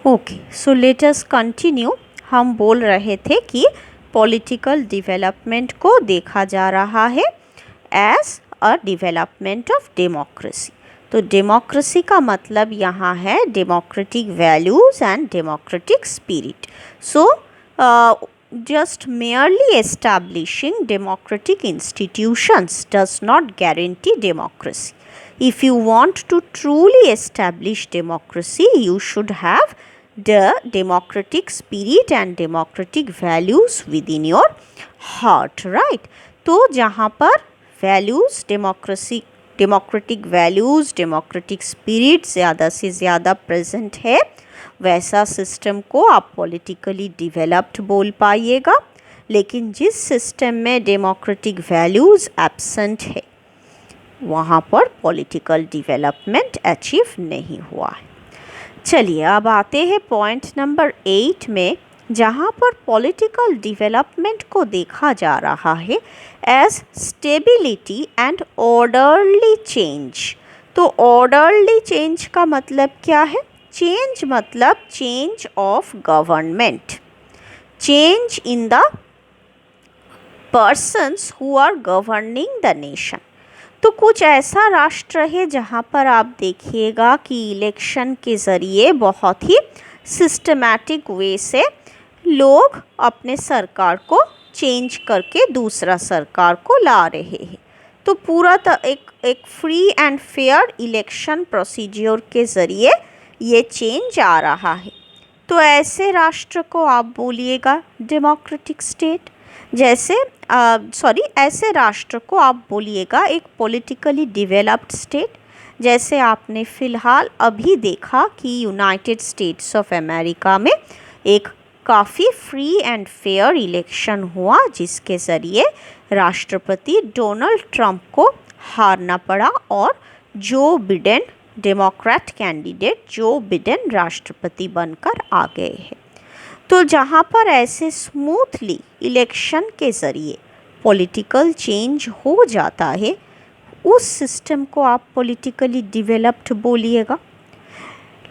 Okay, so let us continue. हम बोल रहे थे कि पॉलिटिकल डेवलपमेंट को देखा जा रहा है as a development of democracy. तो डेमोक्रेसी का मतलब यहाँ है democratic values and democratic spirit. So just merely establishing democratic institutions does not guarantee democracy. If you want to truly establish democracy, you should have the democratic spirit and democratic values within your heart, right? तो जहाँ पर values, democratic values, democratic spirit ज़्यादा से ज़्यादा present है, वैसा system को आप पॉलिटिकली डिवेलप्ड बोल पाइएगा। लेकिन जिस सिस्टम में डेमोक्रेटिक वैल्यूज़ एब्सेंट है वहाँ पर पॉलिटिकल डेवलपमेंट अचीव नहीं हुआ है। चलिए अब आते हैं पॉइंट नंबर 8 में, जहाँ पर पॉलिटिकल डेवलपमेंट को देखा जा रहा है as stability and orderly change. तो ऑर्डरली चेंज का मतलब क्या है? चेंज मतलब change of government, change in the persons who are governing the nation. तो कुछ ऐसा राष्ट्र है जहाँ पर आप देखिएगा कि इलेक्शन के ज़रिए बहुत ही सिस्टमैटिक वे से लोग अपने सरकार को चेंज करके दूसरा सरकार को ला रहे हैं। तो पूरा एक free and fair election procedure के ज़रिए ये चेंज आ रहा है। तो ऐसे राष्ट्र को आप बोलिएगा डेमोक्रेटिक स्टेट। जैसे ऐसे राष्ट्र को आप बोलिएगा एक पॉलिटिकली डेवलप्ड स्टेट। जैसे आपने फ़िलहाल अभी देखा कि यूनाइटेड स्टेट्स ऑफ अमेरिका में एक काफ़ी फ्री एंड फेयर इलेक्शन हुआ, जिसके ज़रिए राष्ट्रपति डोनाल्ड ट्रंप को हारना पड़ा और Joe Biden, Democrat candidate Joe Biden राष्ट्रपति बनकर आ गए हैं। तो जहाँ पर ऐसे स्मूथली इलेक्शन के ज़रिए पॉलिटिकल चेंज हो जाता है, उस सिस्टम को आप पॉलिटिकली डेवलप्ड बोलिएगा।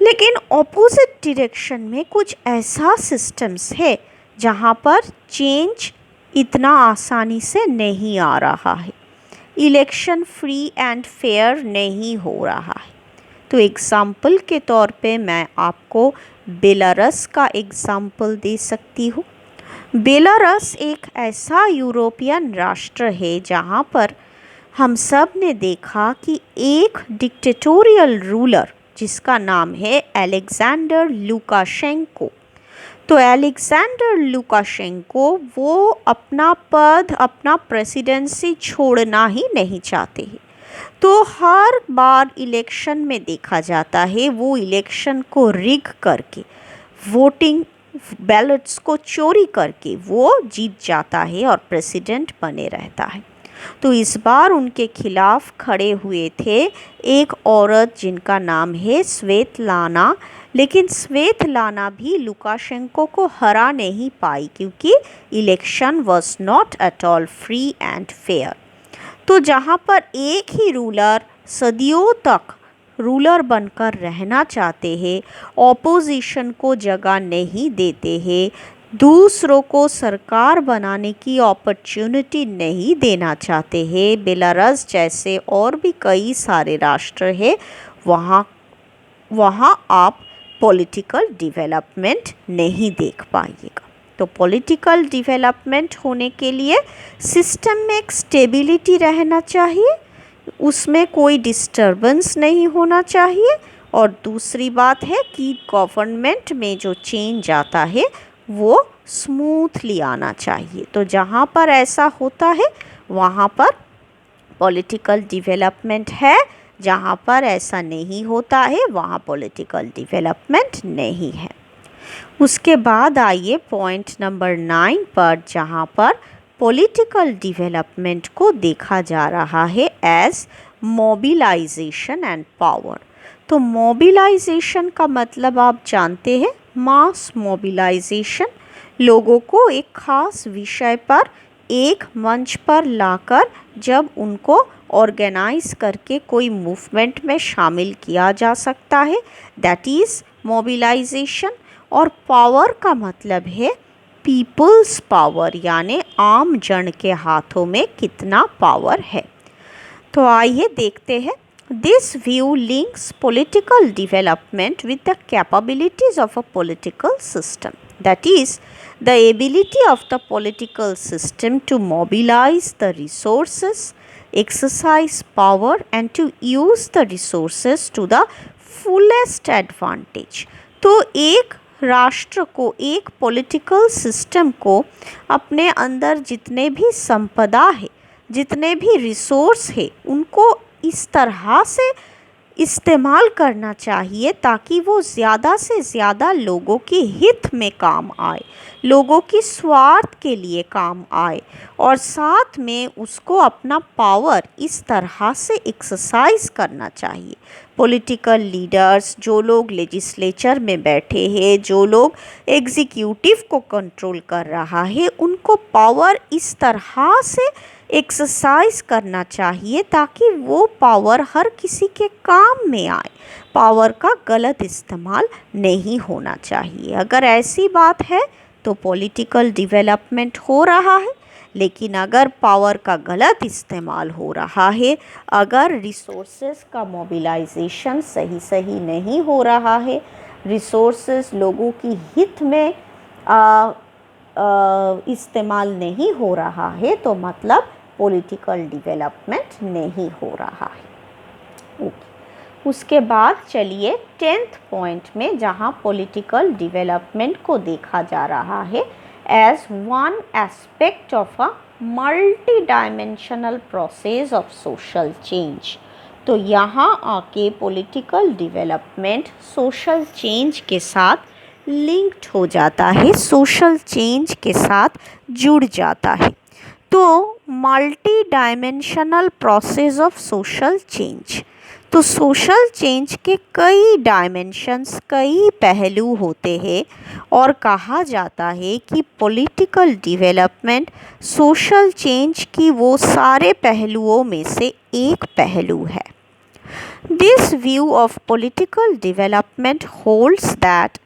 लेकिन ऑपोजिट डायरेक्शन में कुछ ऐसा सिस्टम्स है जहाँ पर चेंज इतना आसानी से नहीं आ रहा है, इलेक्शन फ्री एंड फेयर नहीं हो रहा है। तो एग्ज़ाम्पल के तौर पे मैं आपको बेलारस का एग्ज़ाम्पल दे सकती हूँ। बेलारस एक ऐसा यूरोपियन राष्ट्र है जहाँ पर हम सब ने देखा कि एक डिक्टेटोरियल रूलर जिसका नाम है अलेक्जेंडर लुकाशेंको। तो अलेक्जेंडर लुकाशेंको वो अपना पद, अपना प्रेसिडेंसी छोड़ना ही नहीं चाहते हैं। तो हर बार इलेक्शन में देखा जाता है वो इलेक्शन को रिग करके, वोटिंग बैलेट्स को चोरी करके वो जीत जाता है और प्रेसिडेंट बने रहता है। तो इस बार उनके खिलाफ खड़े हुए थे एक औरत जिनका नाम है स्वेतलाना। लेकिन स्वेतलाना भी लुकाशेंको को हरा नहीं पाई क्योंकि election was not at all free and fair. तो जहाँ पर एक ही रूलर सदियों तक रूलर बनकर रहना चाहते हैं, ऑपोजिशन को जगह नहीं देते हैं, दूसरों को सरकार बनाने की अपॉर्चुनिटी नहीं देना चाहते हैं, बेलारस जैसे और भी कई सारे राष्ट्र हैं, वहाँ आप पॉलिटिकल डेवलपमेंट नहीं देख पाइएगा। तो पॉलिटिकल डेवलपमेंट होने के लिए सिस्टम में एक स्टेबिलिटी रहना चाहिए, उसमें कोई डिस्टर्बेंस नहीं होना चाहिए, और दूसरी बात है कि गवर्नमेंट में जो चेंज आता है वो स्मूथली आना चाहिए। तो जहाँ पर ऐसा होता है वहाँ पर पॉलिटिकल डेवलपमेंट है, जहाँ पर ऐसा नहीं होता है वहाँ पॉलिटिकल डेवलपमेंट नहीं है। उसके बाद आइए पॉइंट नंबर 9 पर, जहाँ पर पॉलिटिकल डेवलपमेंट को देखा जा रहा है एज मोबिलाइजेशन एंड पावर। तो मोबिलाइजेशन का मतलब आप जानते हैं, मास मोबिलाइजेशन, लोगों को एक खास विषय पर एक मंच पर लाकर जब उनको ऑर्गेनाइज करके कोई मूवमेंट में शामिल किया जा सकता है, दैट इज़ मोबिलाइजेशन। और पावर का मतलब है पीपल्स पावर, यानी आम जन के हाथों में कितना पावर है। तो आइए देखते हैं। This view links political development with the capabilities of a political system, that is the ability of the political system to mobilize the resources, exercise power and to use the resources to the fullest advantage। तो एक राष्ट्र को, एक political system को अपने अंदर जितने भी संपदा है, जितने भी रिसोर्स है, उनको इस तरह से इस्तेमाल करना चाहिए ताकि वो ज़्यादा से ज़्यादा लोगों के हित में काम आए, लोगों की स्वार्थ के लिए काम आए, और साथ में उसको अपना पावर इस तरह से एक्सरसाइज करना चाहिए। पॉलिटिकल लीडर्स, जो लोग लेजिस्लेचर में बैठे हैं, जो लोग एग्जीक्यूटिव को कंट्रोल कर रहा है, उनको पावर इस तरह से एक्सरसाइज करना चाहिए ताकि वो पावर हर किसी के काम में आए। पावर का गलत इस्तेमाल नहीं होना चाहिए। अगर ऐसी बात है तो पॉलिटिकल डेवलपमेंट हो रहा है, लेकिन अगर पावर का गलत इस्तेमाल हो रहा है, अगर रिसोर्सेज का मोबिलाइजेशन सही नहीं हो रहा है, रिसोर्सेज लोगों की हित में इस्तेमाल नहीं हो रहा है, तो मतलब पॉलिटिकल डेवलपमेंट नहीं हो रहा है। उसके बाद चलिए 10th पॉइंट में, जहाँ पॉलिटिकल डेवलपमेंट को देखा जा रहा है as one aspect of a multi dimensional process of social change. तो यहाँ आके पॉलिटिकल डेवलपमेंट सोशल चेंज के साथ लिंक्ड हो जाता है, सोशल चेंज के साथ जुड़ जाता है। तो multi dimensional process of social change, तो सोशल चेंज के कई डायमेंशंस, कई पहलू होते हैं, और कहा जाता है कि पॉलिटिकल डेवलपमेंट सोशल चेंज की वो सारे पहलुओं में से एक पहलू है। This view of political development holds that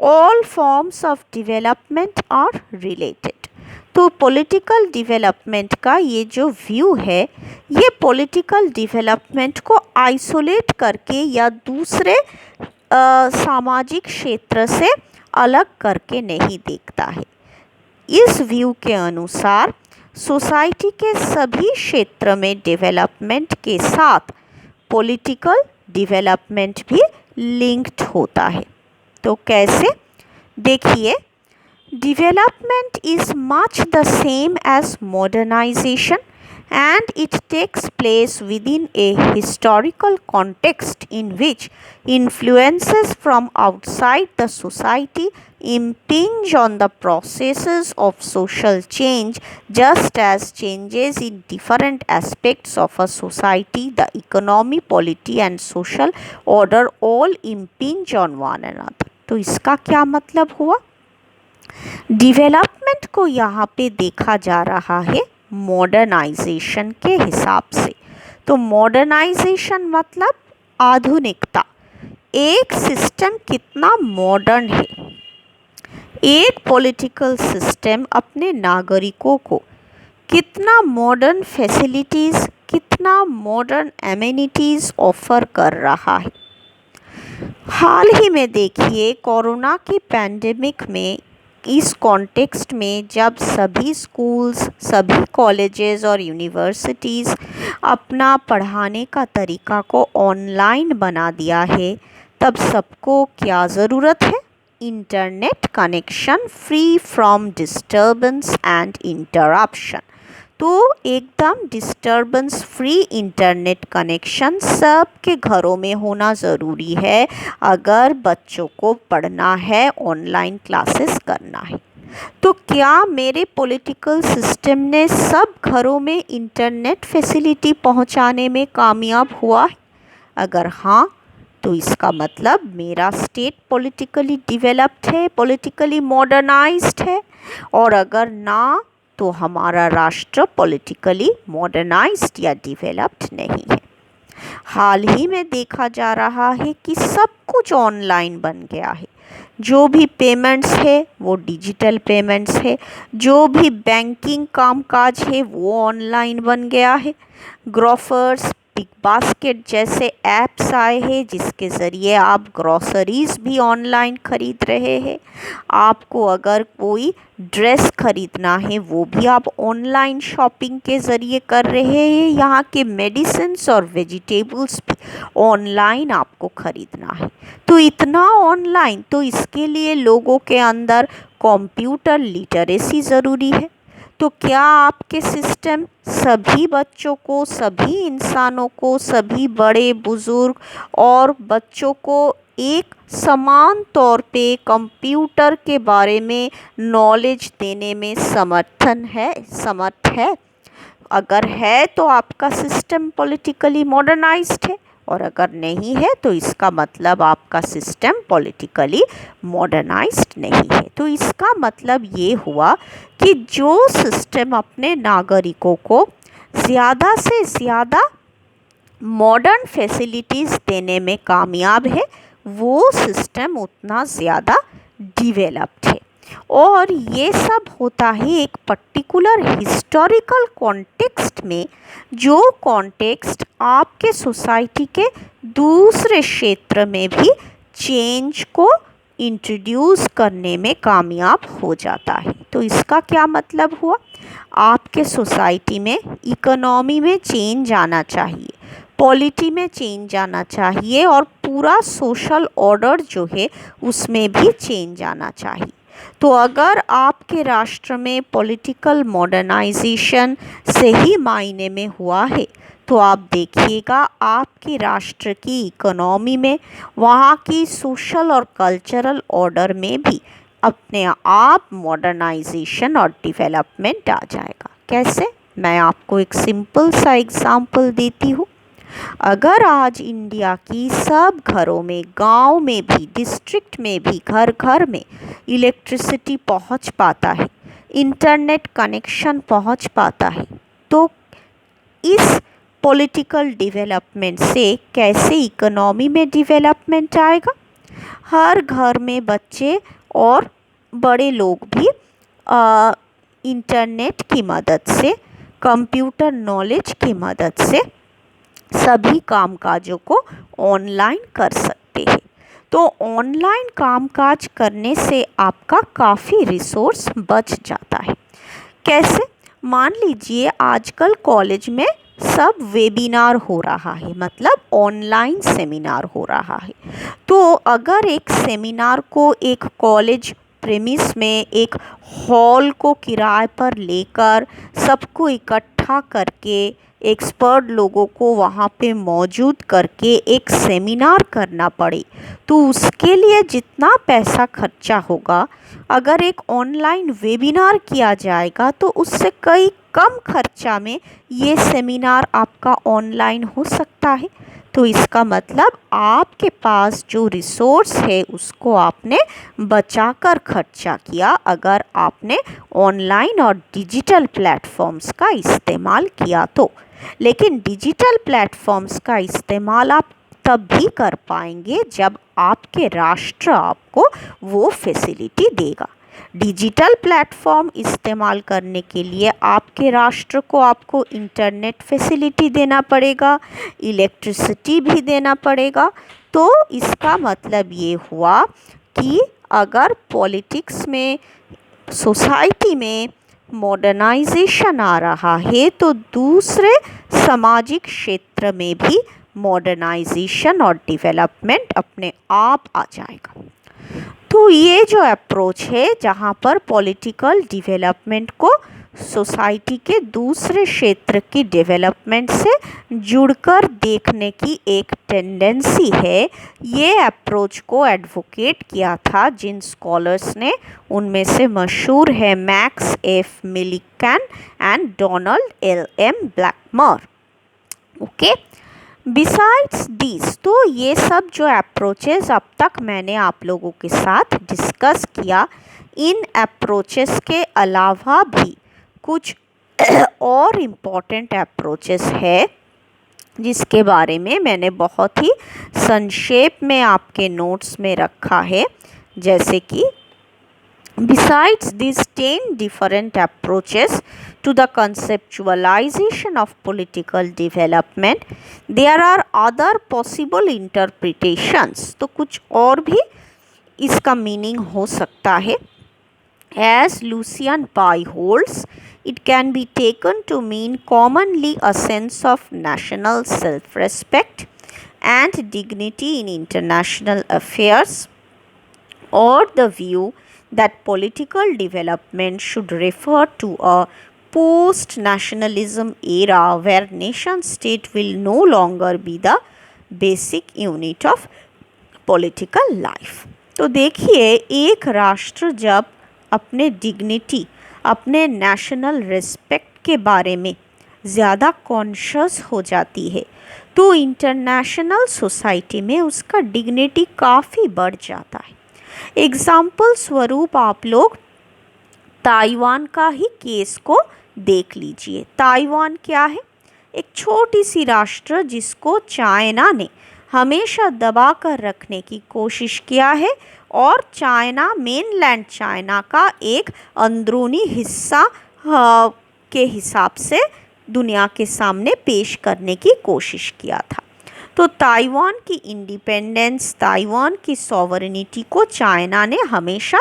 all forms of development are related। तो पॉलिटिकल डेवलपमेंट का ये जो व्यू है, ये पॉलिटिकल डेवलपमेंट को आइसोलेट करके या दूसरे सामाजिक क्षेत्र से अलग करके नहीं देखता है। इस व्यू के अनुसार सोसाइटी के सभी क्षेत्र में डेवलपमेंट के साथ पॉलिटिकल डेवलपमेंट भी लिंक्ड होता है। तो कैसे? देखिए, development is much the same as modernisation and it takes place within a historical context in which influences from outside the society impinge on the processes of social change, just as changes in different aspects of a society, the economy, polity and social order all impinge on one another। तो इसका क्या मतलब हुआ? Development को यहाँ पे देखा जा रहा है मॉडर्नाइजेशन के हिसाब से। तो मॉडर्नाइजेशन मतलब आधुनिकता। एक सिस्टम कितना मॉडर्न है, एक पॉलिटिकल सिस्टम अपने नागरिकों को कितना मॉडर्न फैसिलिटीज़, कितना मॉडर्न एमिनिटीज़ ऑफर कर रहा है। हाल ही में देखिए, कोरोना की पैंडेमिक में, इस कॉन्टेक्स्ट में जब सभी स्कूल्स, सभी कॉलेजेस और यूनिवर्सिटीज़ अपना पढ़ाने का तरीका को ऑनलाइन बना दिया है, तब सबको क्या ज़रूरत है? Internet connection free from disturbance and interruption. तो एकदम डिस्टर्बेंस फ्री इंटरनेट कनेक्शन सबके घरों में होना ज़रूरी है अगर बच्चों को पढ़ना है, ऑनलाइन क्लासेस करना है। तो क्या मेरे पॉलिटिकल सिस्टम ने सब घरों में इंटरनेट फैसिलिटी पहुंचाने में कामयाब हुआ है? अगर हाँ, तो इसका मतलब मेरा स्टेट पॉलिटिकली डेवलप्ड है, पॉलिटिकली मॉडर्नाइज्ड है। और अगर ना, तो हमारा राष्ट्र पॉलिटिकली मॉडर्नाइज्ड या डेवलप्ड नहीं है। हाल ही में देखा जा रहा है कि सब कुछ ऑनलाइन बन गया है। जो भी पेमेंट्स है वो डिजिटल पेमेंट्स है, जो भी बैंकिंग कामकाज है वो ऑनलाइन बन गया है। ग्रोफर्स, बिग बास्केट जैसे ऐप्स आए हैं जिसके ज़रिए आप ग्रोसरीज भी ऑनलाइन खरीद रहे हैं। आपको अगर कोई ड्रेस खरीदना है वो भी आप ऑनलाइन शॉपिंग के ज़रिए कर रहे हैं। यहाँ के मेडिसिन्स और वेजिटेबल्स भी ऑनलाइन आपको खरीदना है। तो इतना ऑनलाइन, तो इसके लिए लोगों के अंदर कंप्यूटर लिटरेसी ज़रूरी है। तो क्या आपके सिस्टम सभी बच्चों को, सभी इंसानों को, सभी बड़े बुजुर्ग और बच्चों को एक समान तौर पे कंप्यूटर के बारे में नॉलेज देने में समर्थ है? अगर है तो आपका सिस्टम पॉलिटिकली मॉडर्नाइज्ड है, और अगर नहीं है तो इसका मतलब आपका सिस्टम पॉलिटिकली मॉडर्नाइज्ड नहीं है। तो इसका मतलब ये हुआ कि जो सिस्टम अपने नागरिकों को ज़्यादा से ज़्यादा मॉडर्न फैसिलिटीज़ देने में कामयाब है, वो सिस्टम उतना ज़्यादा डिवेलप्ड है। और ये सब होता है एक पर्टिकुलर हिस्टोरिकल कॉन्टेक्स्ट में, जो कॉन्टेक्स्ट आपके सोसाइटी के दूसरे क्षेत्र में भी चेंज को इंट्रोड्यूस करने में कामयाब हो जाता है। तो इसका क्या मतलब हुआ? आपके सोसाइटी में इकोनॉमी में चेंज आना चाहिए, पॉलिटी में चेंज आना चाहिए, और पूरा सोशल ऑर्डर जो है उसमें भी चेंज आना चाहिए। तो अगर आपके राष्ट्र में पॉलिटिकल मॉडर्नाइजेशन सही मायने में हुआ है, तो आप देखिएगा आपके राष्ट्र की इकोनॉमी में, वहाँ की सोशल और कल्चरल ऑर्डर में भी अपने आप मॉडर्नाइजेशन और डेवलपमेंट आ जाएगा। कैसे? मैं आपको एक सिंपल सा एग्जाम्पल देती हूँ। अगर आज इंडिया की सब घरों में, गांव में भी, डिस्ट्रिक्ट में भी, घर घर में इलेक्ट्रिसिटी पहुंच पाता है, इंटरनेट कनेक्शन पहुंच पाता है, तो इस पॉलिटिकल डेवलपमेंट से कैसे इकोनॉमी में डेवलपमेंट आएगा? हर घर में बच्चे और बड़े लोग भी इंटरनेट की मदद से, कंप्यूटर नॉलेज की मदद से सभी कामकाजों को ऑनलाइन कर सकते हैं। तो ऑनलाइन कामकाज करने से आपका काफ़ी रिसोर्स बच जाता है। कैसे? मान लीजिए आजकल कॉलेज में सब वेबिनार हो रहा है, मतलब ऑनलाइन सेमिनार हो रहा है। तो अगर एक सेमिनार को एक कॉलेज प्रेमिस में एक हॉल को किराए पर लेकर सबको इकट्ठा करके, एक्सपर्ट लोगों को वहाँ पे मौजूद करके एक सेमिनार करना पड़े, तो उसके लिए जितना पैसा खर्चा होगा, अगर एक ऑनलाइन वेबिनार किया जाएगा तो उससे कई कम खर्चा में ये सेमिनार आपका ऑनलाइन हो सकता है। तो इसका मतलब आपके पास जो रिसोर्स है उसको आपने बचाकर खर्चा किया, अगर आपने ऑनलाइन और डिजिटल प्लेटफॉर्म्स का इस्तेमाल किया तो। लेकिन डिजिटल प्लेटफॉर्म्स का इस्तेमाल आप तब भी कर पाएंगे जब आपके राष्ट्र आपको वो फैसिलिटी देगा। डिजिटल प्लेटफॉर्म इस्तेमाल करने के लिए आपके राष्ट्र को आपको इंटरनेट फैसिलिटी देना पड़ेगा, इलेक्ट्रिसिटी भी देना पड़ेगा। तो इसका मतलब ये हुआ कि अगर पॉलिटिक्स में, सोसाइटी में मॉडर्नाइजेशन आ रहा है तो दूसरे सामाजिक क्षेत्र में भी मॉडर्नाइजेशन और डेवलपमेंट अपने आप आ जाएगा। तो ये जो अप्रोच है जहाँ पर पॉलिटिकल डेवलपमेंट को सोसाइटी के दूसरे क्षेत्र की डेवलपमेंट से जुड़कर देखने की एक टेंडेंसी है, ये अप्रोच को एडवोकेट किया था जिन स्कॉलर्स ने, उनमें से मशहूर है Max F Millikan and Donald L M Blackmer. Okay, besides this, तो ये सब जो अप्रोचेस अब तक मैंने आप लोगों के साथ डिस्कस किया, इन अप्रोचेस के अलावा भी कुछ और इम्पॉर्टेंट अप्रोचेस है जिसके बारे में मैंने बहुत ही संक्षेप में आपके नोट्स में रखा है, जैसे कि besides these 10 different approaches to the conceptualization of political development, there are other possible interpretations. तो कुछ और भी इसका मीनिंग हो सकता है. As Lucian Pai holds, it can be taken to mean commonly a sense of national self-respect and dignity in international affairs, or the view that political development should refer to a post-nationalism era where nation-state will no longer be the basic unit of political life. तो देखिए, एक राष्ट्र जब अपने dignity, अपने national respect के बारे में ज़्यादा कॉन्शियस हो जाती है तो इंटरनेशनल सोसाइटी में उसका डिग्निटी काफ़ी बढ़ जाता है. एग्जाम्पल स्वरूप आप लोग ताइवान का ही केस को देख लीजिए. ताइवान क्या है? एक छोटी सी राष्ट्र जिसको चाइना ने हमेशा दबा कर रखने की कोशिश किया है और चाइना, मेनलैंड चाइना का एक अंदरूनी हिस्सा के हिसाब से दुनिया के सामने पेश करने की कोशिश किया था. तो ताइवान की इंडिपेंडेंस, ताइवान की सॉवरेनिटी को चाइना ने हमेशा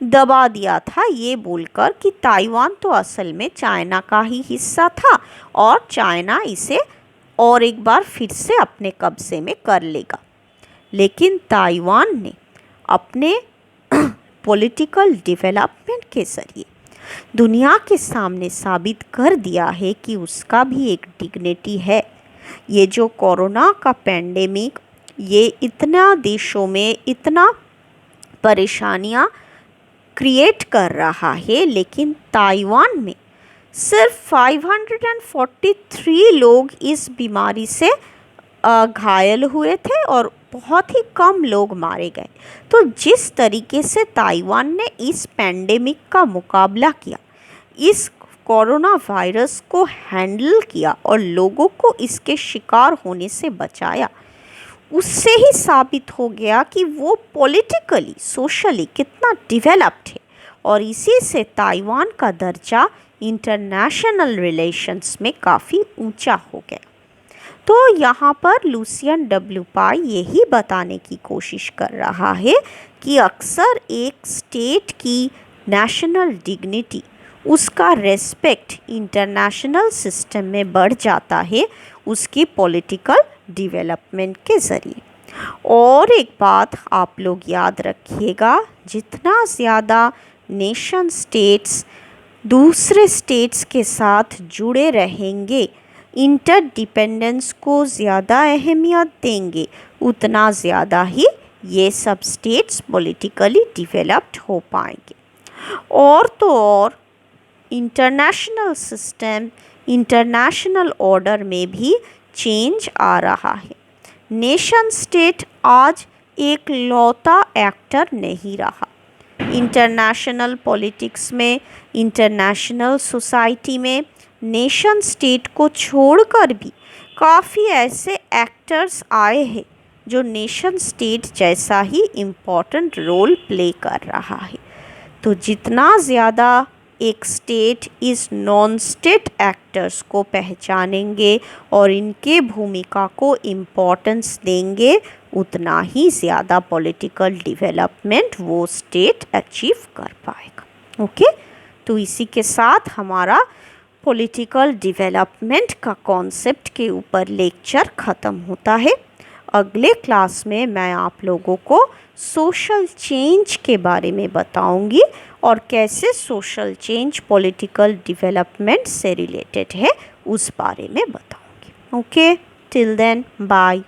दबा दिया था, ये बोलकर कि ताइवान तो असल में चाइना का ही हिस्सा था और चाइना इसे और एक बार फिर से अपने कब्जे में कर लेगा. लेकिन ताइवान ने अपने पॉलिटिकल डेवलपमेंट के ज़रिए दुनिया के सामने साबित कर दिया है कि उसका भी एक डिग्निटी है. ये जो कोरोना का पैंडेमिक, ये इतना देशों में इतना परेशानियां क्रिएट कर रहा है, लेकिन ताइवान में सिर्फ 543 लोग इस बीमारी से घायल हुए थे और बहुत ही कम लोग मारे गए. तो जिस तरीके से ताइवान ने इस पैंडेमिक का मुकाबला किया, इस कोरोना वायरस को हैंडल किया और लोगों को इसके शिकार होने से बचाया, उससे ही साबित हो गया कि वो पॉलिटिकली, सोशली कितना डेवलप्ड है और इसी से ताइवान का दर्जा इंटरनेशनल रिलेशंस में काफ़ी ऊंचा हो गया. तो यहाँ पर लुसियन डब्ल्यू पाई यही बताने की कोशिश कर रहा है कि अक्सर एक स्टेट की नेशनल डिग्निटी, उसका रेस्पेक्ट इंटरनेशनल सिस्टम में बढ़ जाता है उसकी पॉलिटिकल डेवलपमेंट के ज़रिए. और एक बात आप लोग याद रखिएगा, जितना ज़्यादा नेशन स्टेट्स दूसरे स्टेट्स के साथ जुड़े रहेंगे, इंटरडिपेंडेंस को ज़्यादा अहमियत देंगे, उतना ज़्यादा ही ये सब स्टेट्स पॉलिटिकली डेवलप्ड हो पाएंगे. और तो और इंटरनेशनल सिस्टम, इंटरनेशनल ऑर्डर में भी चेंज आ रहा है. नेशन स्टेट आज एक लौता एक्टर नहीं रहा. इंटरनेशनल पॉलिटिक्स में, इंटरनेशनल सोसाइटी में नेशन स्टेट को छोड़कर भी काफ़ी ऐसे एक्टर्स आए हैं जो नेशन स्टेट जैसा ही इम्पॉर्टेंट रोल प्ले कर रहा है. तो जितना ज़्यादा एक स्टेट इस नॉन स्टेट एक्टर्स को पहचानेंगे और इनके भूमिका को इम्पोर्टेंस देंगे, उतना ही ज़्यादा पॉलिटिकल डेवलपमेंट वो स्टेट अचीव कर पाएगा. ओके, तो इसी के साथ हमारा पॉलिटिकल डेवलपमेंट का कॉन्सेप्ट के ऊपर लेक्चर ख़त्म होता है. अगले क्लास में मैं आप लोगों को सोशल चेंज के बारे में बताऊंगी और कैसे सोशल चेंज पॉलिटिकल डेवलपमेंट से रिलेटेड है उस बारे में बताऊंगी. Okay, till then bye.